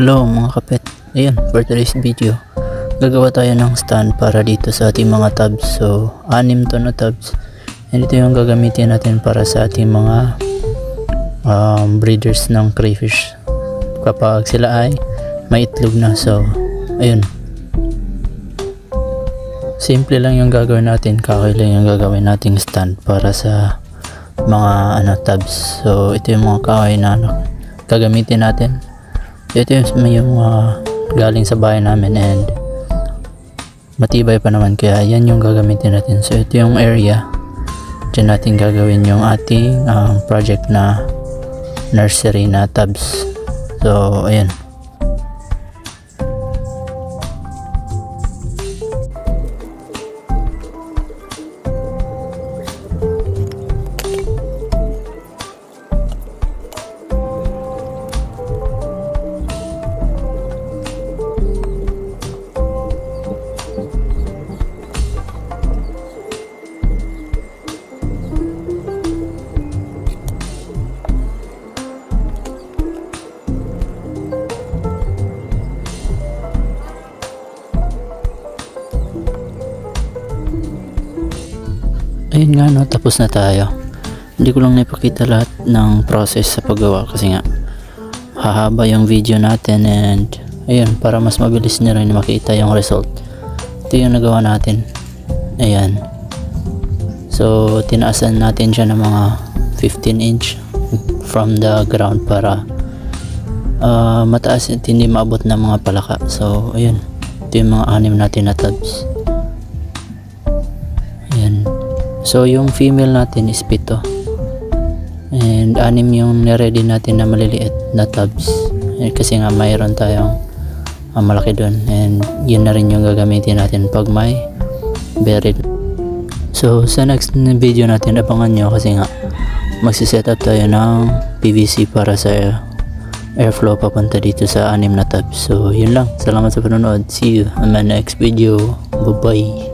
Hello mga kapet, ayan for today's video gagawa tayo ng stand para dito sa ating mga tabs. So 6 to na tabs, and ito yung gagamitin natin para sa ating mga breeders ng crayfish kapag sila ay may itlog na. So ayun, simple lang yung gagawin natin, kakailan yung gagawin nating stand para sa mga tabs. So ito yung mga kahoy na gagamitin natin. Ito yung galing sa bahay namin and matibay pa naman, kaya yan yung gagamitin natin. So ito yung area, dyan natin gagawin yung ating project na nursery na tabs. So ayan, ayun nga no, tapos na tayo. Hindi ko lang naipakita lahat ng process sa paggawa kasi nga hahaba yung video natin, and ayun, para mas mabilis nyo rin makita yung result. Ito yung nagawa natin, ayan. So tinaasan natin siya ng mga 15 inch from the ground para mataas at hindi maabot ng mga palaka. So ayun, ito yung mga 6 natin na tabs. Ayan. So yung female natin is 7 and 6 yung ready natin na maliliit na tabs, kasi nga mayroon tayong malaki dun, and yun na rin yung gagamitin natin pag may buried. So sa next video natin, abangan nyo kasi nga magsiset up tayo ng PVC para sa airflow papunta dito sa 6 na tabs. So yun lang, salamat sa panonood, see you on my next video, bye bye.